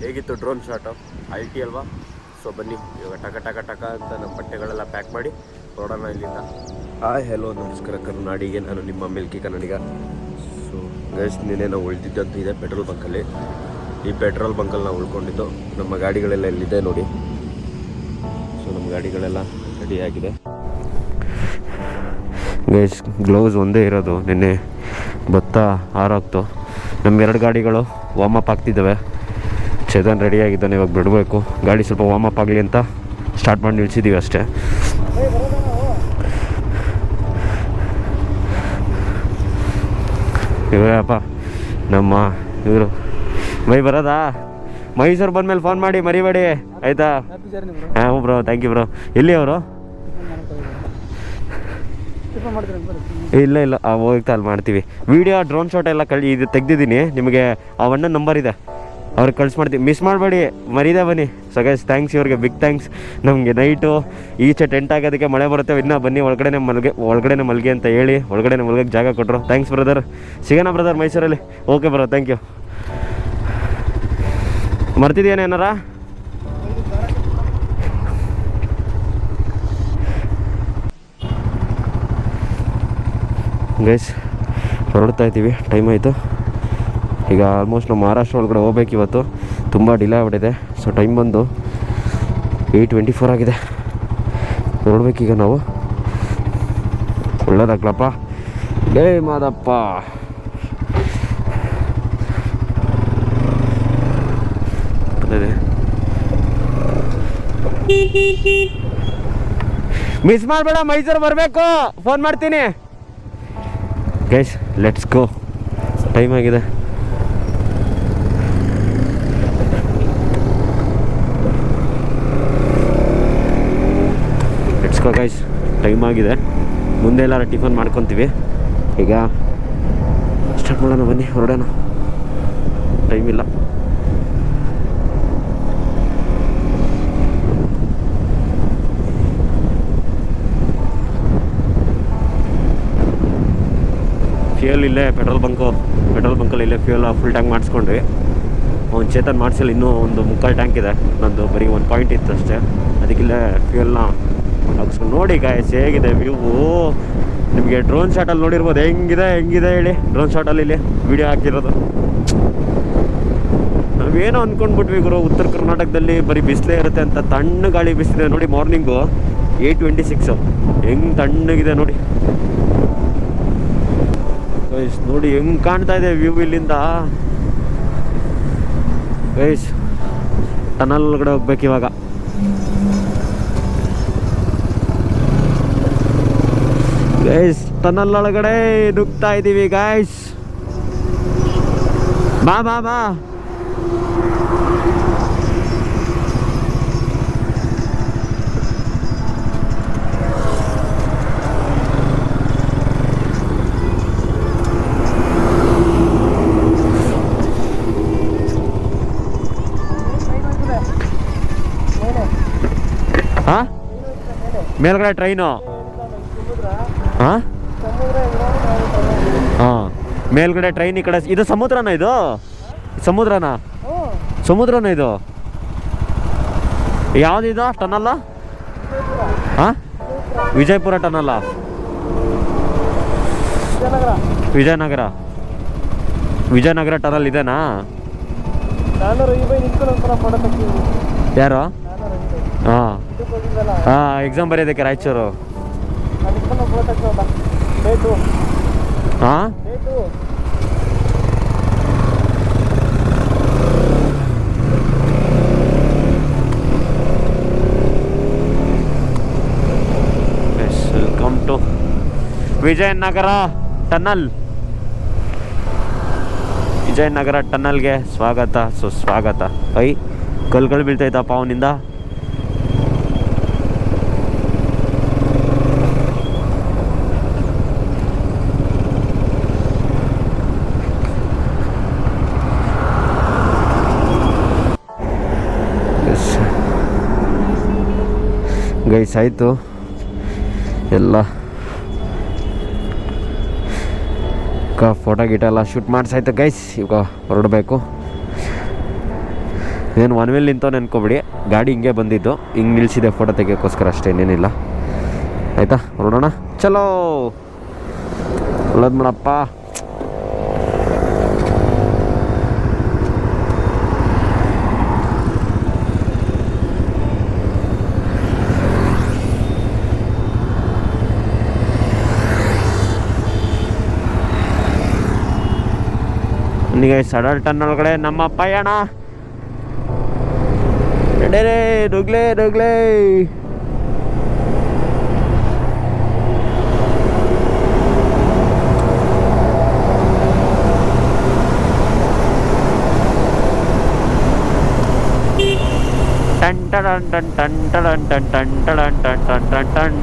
ಹೇಗಿತ್ತು drone shot ಅಲ್ಟಿ ಅಲ್ವಾ? So ಬನ್ನಿ ಇವಾಗ ಟಕ ಅಂತ ನಮ್ಮ ಬಟ್ಟೆಗಳೆಲ್ಲ ಪ್ಯಾಕ್ ಮಾಡಿ ಹೊರಡೋಣ ಇಲ್ಲಿಂದ. ಹಾಯ್ ಹೆಲೋ ನಮಸ್ಕಾರ ಕರ್ನಾಡಿಗೆ, ನಾನು ನಿಮ್ಮ ಮಿಲ್ಕಿ ಕನ್ನಡಿಗ. ಸೊ ಗೈಸ್, ನಿನ್ನೆ ನಾವು ಉಳಿದಿದ್ದಂತೂ ಇದೆ ಪೆಟ್ರೋಲ್ ಬಂಕಲ್ಲಿ. ಈ ಪೆಟ್ರೋಲ್ ಬಂಕಲ್ಲಿ ನಾವು ಉಳ್ಕೊಂಡಿದ್ದು. ನಮ್ಮ ಗಾಡಿಗಳೆಲ್ಲ ಇಲ್ಲಿದೆ ನೋಡಿ. ಸೊ ನಮ್ಮ ಗಾಡಿಗಳೆಲ್ಲ ರೆಡಿಯಾಗಿದೆ ಗೈಸ್. ಗ್ಲೌಸ್ ಒಂದೇ ಇರೋದು, ನಿನ್ನೆ ಭತ್ತ ಹಾರಾಗ್ತು. ನಮ್ಮ 2 ಗಾಡಿಗಳು ವಾರ್ಮಪ್ ಆಗ್ತಿದ್ದಾವೆ. ಚೇತನ್ ರೆಡಿಯಾಗಿದ್ದಾನೆ, ಇವಾಗ ಬಿಡಬೇಕು. ಗಾಡಿ ಸ್ವಲ್ಪ ವಾರ್ಮಪ್ ಆಗಲಿ ಅಂತ ಸ್ಟಾರ್ಟ್ ಮಾಡಿ ನಿಲ್ಸಿದ್ದೀವಿ ಅಷ್ಟೇ. ಇವರಪ್ಪ ನಮ್ಮ ಇವರು ಬರೋದಾ? ಮೈಸೂರು ಬಂದಮೇಲೆ ಫೋನ್ ಮಾಡಿ ಮರಿಬೇಡಿ ಆಯಿತಾ? ಹಾಂ ಬ್ರೋ, ಥ್ಯಾಂಕ್ ಯು ಬ್ರೋ. ಎಲ್ಲಿ ಅವರು? ಇಲ್ಲ ಹೋಗ್ತಾ ಅಲ್ಲಿ ಮಾಡ್ತೀವಿ. ವೀಡಿಯೋ ಡ್ರೋನ್ ಶಾಟ್ ಎಲ್ಲ ಇದು ತೆಗ್ದಿದ್ದೀನಿ. ನಿಮಗೆ ಆ ಅಣ್ಣನ ನಂಬರ್ ಇದೆ, ಅವ್ರಿಗೆ ಕಳಿಸ್ಮಾಡ್ತೀವಿ. ಮಿಸ್ ಮಾಡಬೇಡಿ, ಮರೀದೆ ಬನ್ನಿ. ಸೊ ಗೈಸ್, ಥ್ಯಾಂಕ್ಸ್ ಇವ್ರಿಗೆ, ಬಿಗ್ ಥ್ಯಾಂಕ್ಸ್. ನಮಗೆ ನೈಟು ಈಚೆ ಟೆಂಟ್ ಆಗೋದಕ್ಕೆ ಮಳೆ ಬರುತ್ತೆ, ಇನ್ನೂ ಬನ್ನಿ ಒಳಗಡೆ ಮಲ್ಗೆ ಅಂತ ಹೇಳಿ ಒಳಗಡೆ ಮಲ್ಗಕ್ಕೆ ಜಾಗ ಕೊಟ್ಟರು. Thanks brother. ಸಿಗೋಣ ಬ್ರದರ್ ಮೈಸೂರಲ್ಲಿ. Okay bro, thank you. ಮರ್ತಿದ್ದೀನ ಏನಾರ? ಗೈಸ್ ಹೊರಡ್ತಾ ಇದ್ದೀವಿ, ಟೈಮ್ ಆಯಿತು. ಈಗ ಆಲ್ಮೋಸ್ಟ್ ನಾವು ಮಹಾರಾಷ್ಟ್ರ ಒಳಗಡೆ ಹೋಗ್ಬೇಕು. ಇವತ್ತು ತುಂಬ ಡಿಲೇ ಆಗ್ಬಿಟ್ಟಿದೆ. ಸೊ ಟೈಮ್ ಬಂದು 8:24 ಆಗಿದೆ. ಹೊರಡ್ಬೇಕೀಗ ನಾವು. ಒಳ್ಳೇದಾಗ್ಲಪ್ಪ. ಡೇ ಮಾದಪ್ಪ. ಮಿಸ್ ಮಾಡಬೇಡ, ಮೈಸೂರು ಬರಬೇಕು, ಫೋನ್ ಮಾಡ್ತೀನಿ. ಗೈಸ್ ಲೆಟ್ಸ್ ಗೋ, ಟೈಮ್ ಆಗಿದೆ. ಲೆಟ್ಸ್ ಗೋ ಗೈಸ್, ಟೈಮ್ ಆಗಿದೆ. ಮುಂದೆ ಎಲ್ಲಾರು ಟಿಫನ್ ಮಾಡ್ಕೊತೀವಿ. ಈಗ ಸ್ಟಾರ್ಟ್ ಮಾಡೋಣ, ಬನ್ನಿ ಹೊರಡೋಣ. ಟೈಮ್ ಇಲ್ಲ. ಫ್ಯೂಯಲ್ ಇಲ್ಲೇ ಪೆಟ್ರೋಲ್ ಬಂಕಲ್ಲಿ ಇಲ್ಲೇ ಫ್ಯೂಯಲ್ ಫುಲ್ ಟ್ಯಾಂಕ್ ಮಾಡಿಸ್ಕೊಂಡ್ವಿ. ಅವ್ನು ಚೇತನ್ ಮಾಡಿಸಲ್ಲ, ಇನ್ನೂ ಒಂದು 3/4 ಟ್ಯಾಂಕ್ ಇದೆ. ನಂದು ಬರೀ 1 ಪಾಯಿಂಟ್ ಇತ್ತು ಅಷ್ಟೇ. ಅದಕ್ಕಿಲ್ಲೇ ಫ್ಯೂಯಲ್ನ ಹಾಕ್ಸ್ಕೊಂಡು ನೋಡಿ ಗಾಯ್ಸ್ ಹೇಗಿದೆ ವ್ಯೂ. ನಿಮಗೆ ಡ್ರೋನ್ ಶಾಟಲ್ಲಿ ನೋಡಿರ್ಬೋದು ಹೆಂಗಿದೆ ಹೇಳಿ. ಡ್ರೋನ್ ಶಾಟಲ್ಲಿ ಇಲ್ಲಿ ವಿಡಿಯೋ ಹಾಕಿರೋದು. ನಾವೇನೋ ಅಂದ್ಕೊಂಡ್ಬಿಟ್ವಿ ಗುರು, ಉತ್ತರ ಕರ್ನಾಟಕದಲ್ಲಿ ಬರೀ ಬಿಸಿಲೇ ಇರುತ್ತೆ ಅಂತ. ತಣ್ಣ ಗಾಳಿ ಬಿಸಿಲಿದೆ ನೋಡಿ. ಮಾರ್ನಿಂಗು 8:26 ಹೆಂಗೆ ತಣ್ಣಗಿದೆ ನೋಡಿ. ಗೈಸ್ ನೋಡಿ ಹೆಂಗೆ ಕಾಣ್ತಾ ಇದೆ ವ್ಯೂ ಇಲ್ಲಿಂದ. ಗೈಸ್ ಟನಲ್ ಒಳಗಡೆ ಹೋಗ್ಬೇಕು ಇವಾಗ. ಗೈಸ್ ಟನಲ್ ಒಳಗಡೆ ನುಗ್ತಾ ಇದ್ದೀವಿ ಗೈಸ್. ಬಾ ಬಾ ಬಾ. ಹಾಂ, ಮೇಲ್ಗಡೆ ಟ್ರೈನು. ಹಾಂ ಹಾಂ, ಮೇಲ್ಗಡೆ ಟ್ರೈನ್. ಈ ಕಡೆ ಇದು ಸಮುದ್ರನ? ಇದು ಸಮುದ್ರನ ಇದು? ಯಾವುದಿದು ಟನಲ್ಲ? ಹಾಂ, ವಿಜಯಪುರ ಟನಲ್ಲ? ವಿಜಯನಗರ ಟನಲ್ ಇದೆನಾ? ಯಾರು? ಹಾಂ ಎಕ್ಸಾಮ್ ಬರೆಯೋದಕ್ಕೆ ರಾಯಚೂರು. ಹಾಂ welcome to Vijayanagar tunnel. Vijayanagar ಟನಲ್ಗೆ ಸ್ವಾಗತ ಸುಸ್ವಾಗತ. ಕಲ್ಗಳು ಬೀಳ್ತೈತಪ್ಪ ಅವನಿಂದ. ಗೈಸ್ ಆಯಿತು ಎಲ್ಲ ಫೋಟೋ ಗೀಟ ಎಲ್ಲ ಶೂಟ್ ಮಾಡಿಸಾಯ್ತು ಗೈಸ್. ಈಗ ಹೊರಡಬೇಕು. ಏನು ಒನ್ ವೇಲ್ ನಿಂತೋ ನೆನ್ಕೊಬಿಡಿ, ಗಾಡಿ ಹಿಂಗೆ ಬಂದಿದ್ದು, ಹಿಂಗೆ ನಿಲ್ಲಿಸಿದೆ ಫೋಟೋ ತೆಗಿಯೋಕ್ಕೋಸ್ಕರ ಅಷ್ಟೇ, ಇನ್ನೇನಿಲ್ಲ. ಆಯಿತಾ, ಹೊರಡೋಣ. ಚಲೋ ಒಳ್ಳೇದು ಮಾಡಪ್ಪ. ಈಗ ಸಡಲ್ ಟನ್ ಒಳಗಡೆ ನಮ್ಮ ಪಯಣ ನಡೆರೇ, ನುಗ್ಲೇ ನುಗ್ಲೇ. ಟನ್ ಟನ್ ಟನ್ ಟನ್ ಟನ್ ಟನ್ ಟನ್ ಟನ್ ಟನ್ ಟನ್ ಟನ್ ಟನ್.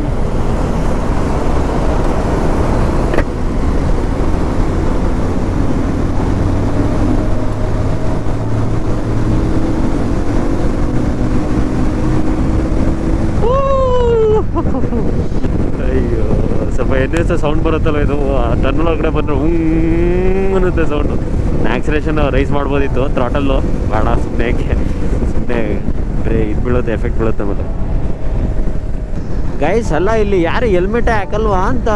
ಅಯ್ಯೋ, ಸ್ವಲ್ಪ ಎನ್ನೆಸ ಸೌಂಡ್ ಬರುತ್ತಲ್ಲ ಇದು, ಟನ್ ಒಳಗಡೆ ಬಂದರೆ ಅನ್ನುತ್ತೆ ಸೌಂಡು. ಆಕ್ಸಿಲೇಷನ್ ರೈಸ್ ಮಾಡ್ಬೋದಿತ್ತು, ಥ್ರಾಟಲ್ಲು ಬೇಡ, ಸುಮ್ಮನೆ ಇದು ಬೀಳುತ್ತೆ, ಎಫೆಕ್ಟ್ ಬೀಳುತ್ತೆ. ಮತ್ತು ಗೈಸ್ ಅಲ್ಲ, ಇಲ್ಲಿ ಯಾರು ಹೆಲ್ಮೆಟೇ ಹಾಕಲ್ವಾ ಅಂತ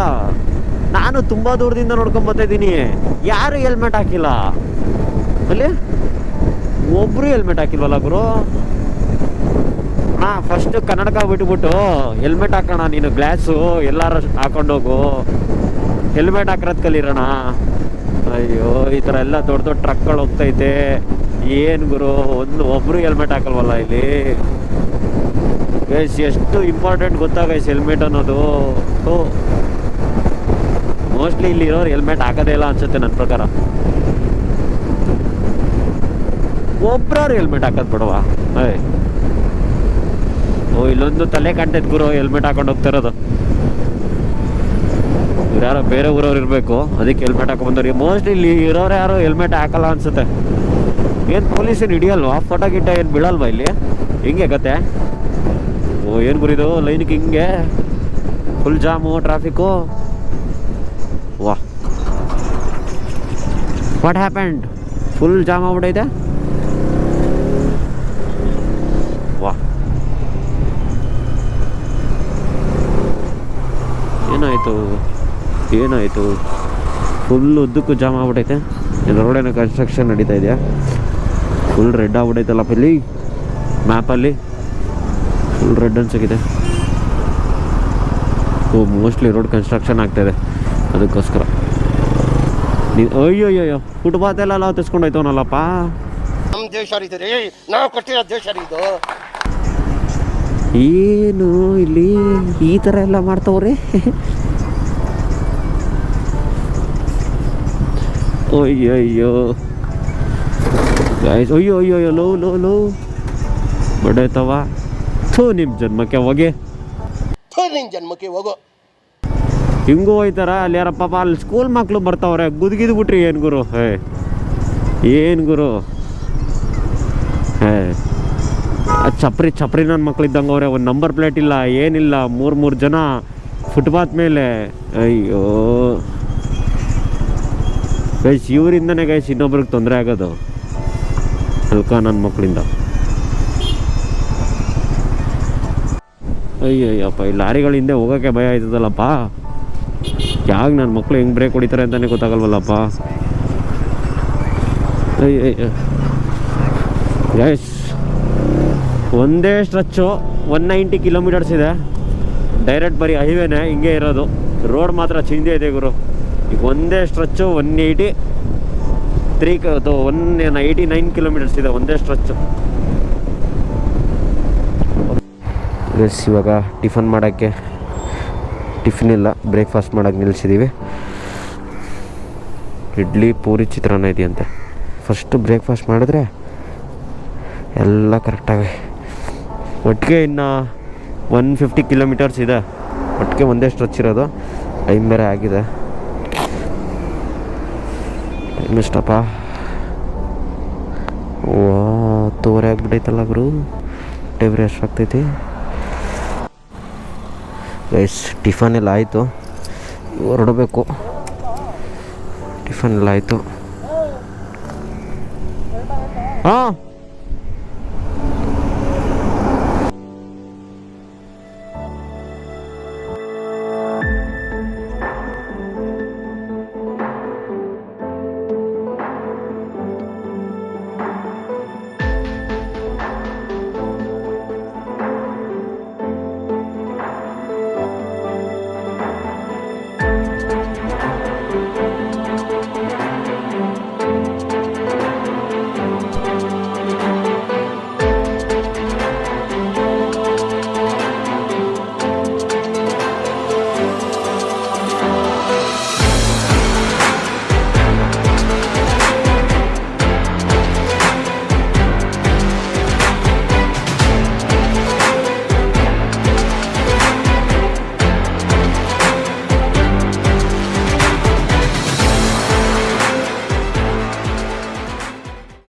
ನಾನು ತುಂಬ ದೂರದಿಂದ ನೋಡ್ಕೊಂಬತ್ತಿದ್ದೀನಿ. ಯಾರು ಹೆಲ್ಮೆಟ್ ಹಾಕಿಲ್ಲ ಅಲ್ಲಿ, ಒಬ್ಬರು ಹೆಲ್ಮೆಟ್ ಹಾಕಿಲ್ವಲ್ಲ ಗುರು. ಫಸ್ಟ್ ಕನ್ನಡಕ ಬಿಟ್ಬಿಟ್ಟು ಹೆಲ್ಮೆಟ್ ಹಾಕೋಣ, ನೀನು ಗ್ಲಾಸು ಎಲ್ಲಾರು ಹಾಕೊಂಡೋಗು, ಹೆಲ್ಮೆಟ್ ಹಾಕಿರೋದು ಕಲೀರೋಣ. ಅಯ್ಯೋ, ಈ ಥರ ಎಲ್ಲ ದೊಡ್ಡ ದೊಡ್ಡ ಟ್ರಕ್ಗಳು ಹೋಗ್ತೈತೆ, ಏನು ಗುರು ಒಬ್ಬರು ಹೆಲ್ಮೆಟ್ ಹಾಕಲ್ವಲ್ಲ ಇಲ್ಲಿ. ಗೈಸ್ ಎಷ್ಟು ಇಂಪಾರ್ಟೆಂಟ್ ಗೊತ್ತಾ ಗೈಸ್ ಹೆಲ್ಮೆಟ್ ಅನ್ನೋದು. ಮೋಸ್ಟ್ಲಿ ಇಲ್ಲಿ ಇರೋರು ಹೆಲ್ಮೆಟ್ ಹಾಕೋದೇ ಇಲ್ಲ ಅನ್ಸುತ್ತೆ ನನ್ನ ಪ್ರಕಾರ. ಒಬ್ರವ್ರು ಹೆಲ್ಮೆಟ್ ಹಾಕೋದು ಬಿಡವಾ. ಓ, ಇಲ್ಲೊಂದು ತಲೆ ಕಾಣ್ತೈತೆ ಗುರು, ಹೆಲ್ಮೆಟ್ ಹಾಕೊಂಡು ಹೋಗ್ತಾ ಇರೋದು. ಇವ್ರು ಯಾರೋ ಬೇರೆ ಊರವ್ರು ಇರಬೇಕು, ಅದಕ್ಕೆ ಹೆಲ್ಮೆಟ್ ಹಾಕೊಂಡು ಬಂದವ್ರಿಗೆ. ಮೋಸ್ಟ್ಲಿ ಇಲ್ಲಿ ಇರೋರು ಯಾರು ಹೆಲ್ಮೆಟ್ ಹಾಕಲ್ಲ ಅನ್ಸುತ್ತೆ. ಏನು ಪೊಲೀಸೇನು ಹಿಡಿಯಲ್ವಾ, ಫೋಟೋ ಗಿಟ್ಟ ಏನು ಬೀಳಲ್ವಾ ಇಲ್ಲಿ? ಹಿಂಗೆ ಕತೆ. ಓ, ಏನು ಗುರಿದು ಲೈನ್ಗೆ ಹಿಂಗೆ ಫುಲ್ ಜಾಮು, ಟ್ರಾಫಿಕ್ಕು. ವಾ, ವಾಟ್ ಹ್ಯಾಪೆಂಡ್? ಫುಲ್ ಜಾಮ್ ಆಗ್ಬಿಟ್ಟೈತೆ. ವಾ, ಏನಾಯಿತು ಫುಲ್ ಉದ್ದಕ್ಕೂ ಜಾಮ್ ಆಗ್ಬಿಟ್ಟೈತೆ. ರೋಡೇನೋ ಕನ್ಸ್ಟ್ರಕ್ಷನ್ ನಡೀತಾ ಇದೆಯಾ? ಫುಲ್ ರೆಡ್ ಆಗ್ಬಿಟ್ಟೈತಲ್ಲಪ್ಪ ಇಲ್ಲಿ ಮ್ಯಾಪಲ್ಲಿ, ಫುಲ್ ರೆಡ್ ಅನ್ಸಾಗಿದೆ. ಓ, ಮೋಸ್ಟ್ಲಿ ರೋಡ್ ಕನ್ಸ್ಟ್ರಕ್ಷನ್ ಆಗ್ತಾಯಿದೆ, ಅದಕ್ಕೋಸ್ಕರ. ಅಯ್ಯೋ, ಫುಟ್ಪಾತ್ ಎಲ್ಲ ತೆಸ್ಕೊಂಡೋಯ್ತವನಲ್ಲಪ್ಪ. ನಮ್ಮ ದೇಶ ರೀ, ನಾವು ಕೊಟ್ಟಿರೋ ದೇಶ ಇದು. ಏನು ಇಲ್ಲಿ ಈ ಥರ ಎಲ್ಲ ಮಾಡ್ತವ್ರೆ? ಅಯ್ಯೋ ಗಾಯ್ಸ್, ಅಯ್ಯೋ ಲೋ ಬಡೈತವ. ನಿಮ್ಮ ಜನ್ಮಕ್ಕೆ ಹೋಗಿ, ನಿನ್ನ ಜನ್ಮಕ್ಕೆ ಹೋಗೋ. ಹಿಂಗೂ ಹೋಯ್ತಾರ ಅಲ್ಲಿ ಯಾರಪ್ಪ ಅಲ್ಲಿ ಸ್ಕೂಲ್ ಮಕ್ಳು ಬರ್ತಾವ್ರೆ, ಗುದ್ಗಿದ್ ಬಿಟ್ರಿ. ಏನು ಗುರು ಚಪ್ರಿ ನನ್ನ ಮಕ್ಳು ಇದ್ದಂಗೆ ಅವ್ರೆ. ಒಂದು ನಂಬರ್ ಪ್ಲೇಟ್ ಇಲ್ಲ, ಏನಿಲ್ಲ, ಮೂರು ಜನ ಫುಟ್ಪಾತ್ ಮೇಲೆ. ಅಯ್ಯೋ ಗೈಸ್, ಇವರಿಂದನೇ ಗೈಸ್ ಇನ್ನೊಬ್ರಿಗೆ ತೊಂದರೆ ಆಗೋದು, ಅಲ್ಕ ನನ್ನ ಮಕ್ಕಳಿಂದ. ಅಯ್ಯಯ್ಯಪ್ಪ, ಈ ಲಾರಿಗಳ ಹಿಂದೆ ಹೋಗೋಕ್ಕೆ ಭಯ ಆಯ್ತದಲ್ಲಪ್ಪ. ಯಾವಾಗ ನನ್ನ ಮಕ್ಕಳು ಹೆಂಗೆ ಬ್ರೇಕ್ ಹೊಡಿತಾರೆ ಅಂತಲೇ ಗೊತ್ತಾಗಲ್ವಲ್ಲಪ್ಪ. ಅಯ್ಯಯ್ಯ ಗೈಸ್, ಒಂದೇ ಸ್ಟ್ರೆಚ್ಚು 190 ಕಿಲೋಮೀಟರ್ಸ್ ಇದೆ. ಡೈರೆಕ್ಟ್ ಬರೀ ಹೈವೇನೇ ಹಿಂಗೆ ಇರೋದು, ರೋಡ್ ಮಾತ್ರ ಚಿಂದೆ ಇದೆ ಗುರು. ಈಗ ಒಂದೇ ಸ್ಟ್ರೆಚ್ಚು 189 ಕಿಲೋಮೀಟರ್ಸ್ ಇದೆ, ಒಂದೇ ಸ್ಟ್ರೆಚ್ಚು. ಗೈಸ್, ಇವಾಗ ಟಿಫನ್ ಮಾಡೋಕ್ಕೆ ಟಿಫಿನ್ ಇಲ್ಲ, ಬ್ರೇಕ್ಫಾಸ್ಟ್ ಮಾಡೋಕ್ಕೆ ನಿಲ್ಲಿಸಿದ್ದೀವಿ. ಇಡ್ಲಿ, ಪೂರಿ, ಚಿತ್ರಾನ್ನ ಇದೆಯಂತೆ. ಫಸ್ಟು ಬ್ರೇಕ್ಫಾಸ್ಟ್ ಮಾಡಿದ್ರೆ ಎಲ್ಲ ಕರೆಕ್ಟಾಗಿ. ಒಟ್ಟಿಗೆ ಇನ್ನು 150 ಕಿಲೋಮೀಟರ್ಸ್ ಇದೆ, ಒಟ್ಟಿಗೆ ಒಂದೇ ಸ್ಟ್ರೆಚ್ ಇರೋದು. ಟೈಮ್ ಬೇರೆ ಆಗಿದೆ, ಟೈಮ್ ಎಷ್ಟಪ್ಪ? 10:30 ಆಗಿಬಿಟ್ಟೈತಲ್ಲ ಗುರು, ಟೈಮ್ ಎಷ್ಟಾಗ್ತೈತಿ? ಗೈಸ್, ಟಿಫನ್ ಎಲ್ಲ ಆಯಿತು, ಹೊರಡಬೇಕು. ಟಿಫನ್ ಎಲ್ಲ ಆಯಿತು. ಹಾಂ